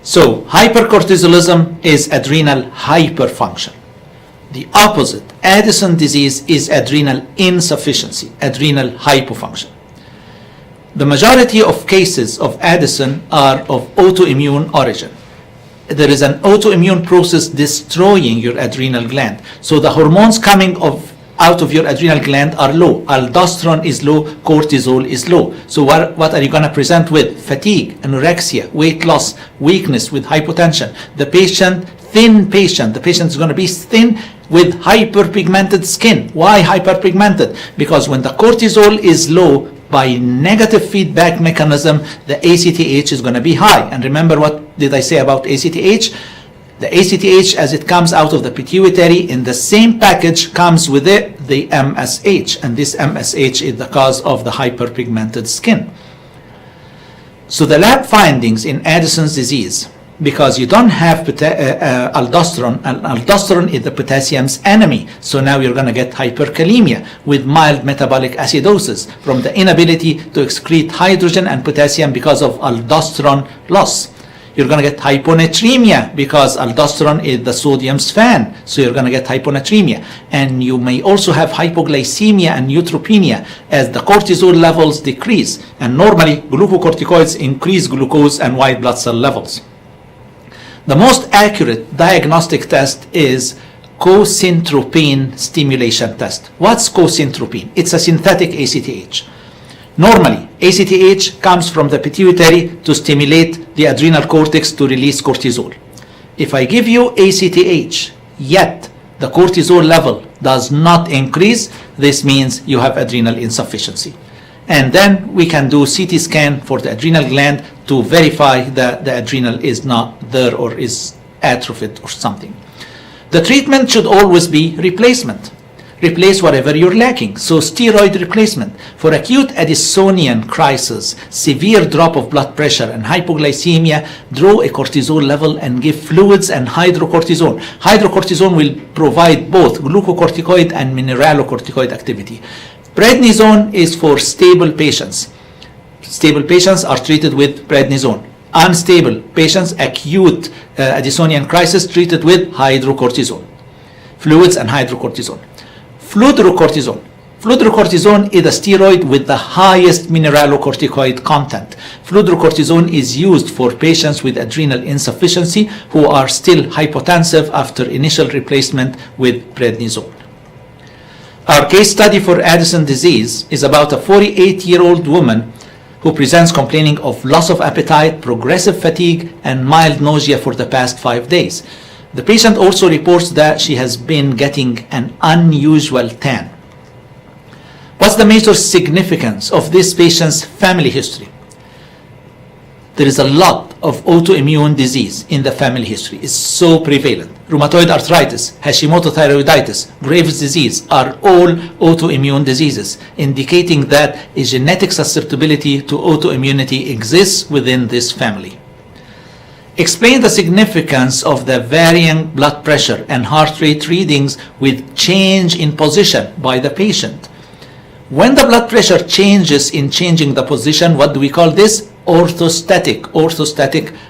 So hypercortisolism is adrenal hyperfunction. The opposite, Addison disease, is adrenal insufficiency, adrenal hypofunction. The majority of cases of Addison are of autoimmune origin. There is an autoimmune process destroying your adrenal gland. So the hormones coming out of your adrenal gland are low. Aldosterone is low, cortisol is low. So what are you going to present with? Fatigue, anorexia, weight loss, weakness with hypotension. The patient is going to be thin with hyperpigmented skin. Why hyperpigmented? Because when the cortisol is low, by negative feedback mechanism, the ACTH is going to be high. And remember, what did I say about ACTH? The ACTH, as it comes out of the pituitary, in the same package comes with it the MSH, and this MSH is the cause of the hyperpigmented skin. So the lab findings in Addison's disease, because you don't have aldosterone, and aldosterone is the potassium's enemy, so now you're going to get hyperkalemia with mild metabolic acidosis from the inability to excrete hydrogen and potassium because of aldosterone loss. You're going to get hyponatremia because aldosterone is the sodium's fan, so you're going to get hyponatremia. And you may also have hypoglycemia and neutropenia as the cortisol levels decrease. And normally, glucocorticoids increase glucose and white blood cell levels. The most accurate diagnostic test is cosyntropine stimulation test. What's cosyntropine? It's a synthetic ACTH. Normally, ACTH comes from the pituitary to stimulate the adrenal cortex to release cortisol. If I give you ACTH, yet the cortisol level does not increase, this means you have adrenal insufficiency. And then we can do CT scan for the adrenal gland to verify that the adrenal is not there or is atrophied or something. The treatment should always be replacement. Replace whatever you're lacking. So steroid replacement. For acute Addisonian crisis, severe drop of blood pressure and hypoglycemia, draw a cortisol level and give fluids and hydrocortisone. Hydrocortisone will provide both glucocorticoid and mineralocorticoid activity. Prednisone is for stable patients. Stable patients are treated with prednisone. Unstable patients, acute Addisonian crisis, treated with hydrocortisone. Fluids and hydrocortisone. Fludrocortisone. Fludrocortisone is a steroid with the highest mineralocorticoid content. Fludrocortisone is used for patients with adrenal insufficiency who are still hypotensive after initial replacement with prednisone. Our case study for Addison disease is about a 48-year-old woman who presents complaining of loss of appetite, progressive fatigue, and mild nausea for the past 5 days. The patient also reports that she has been getting an unusual tan. What's the major significance of this patient's family history? There is a lot of autoimmune disease in the family history. It's so prevalent. Rheumatoid arthritis, Hashimoto thyroiditis, Graves' disease are all autoimmune diseases, indicating that a genetic susceptibility to autoimmunity exists within this family. Explain the significance of the varying blood pressure and heart rate readings with change in position by the patient. When the blood pressure changes in changing the position, what do we call this? Orthostatic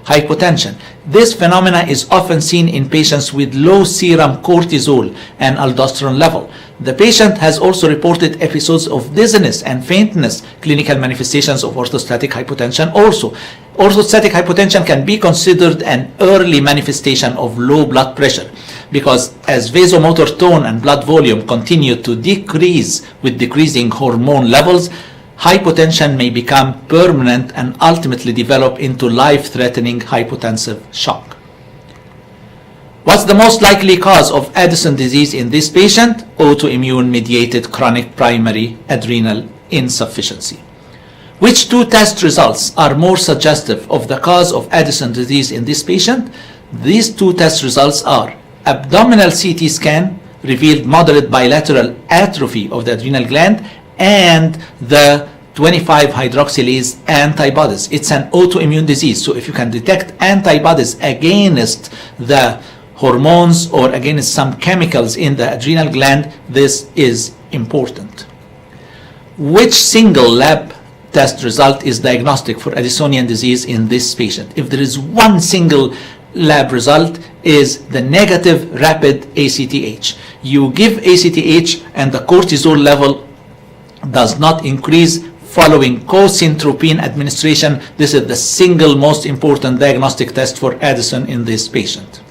hypotension. This phenomena is often seen in patients with low serum cortisol and aldosterone level. The patient has also reported episodes of dizziness and faintness, clinical manifestations of orthostatic hypotension also. Orthostatic hypotension can be considered an early manifestation of low blood pressure because as vasomotor tone and blood volume continue to decrease with decreasing hormone levels, hypotension may become permanent and ultimately develop into life-threatening hypotensive shock. What's the most likely cause of Addison disease in this patient? Autoimmune-mediated chronic primary adrenal insufficiency. Which two test results are more suggestive of the cause of Addison disease in this patient? These two test results are abdominal CT scan revealed moderate bilateral atrophy of the adrenal gland and the 25-hydroxylase antibodies. It's an autoimmune disease, so if you can detect antibodies against the hormones or against some chemicals in the adrenal gland, this is important. Which single lab test result is diagnostic for Addisonian disease in this patient. If there is one single lab result, is the negative rapid ACTH. You give ACTH and the cortisol level does not increase following co-syntropine administration. This is the single most important diagnostic test for Addison in this patient.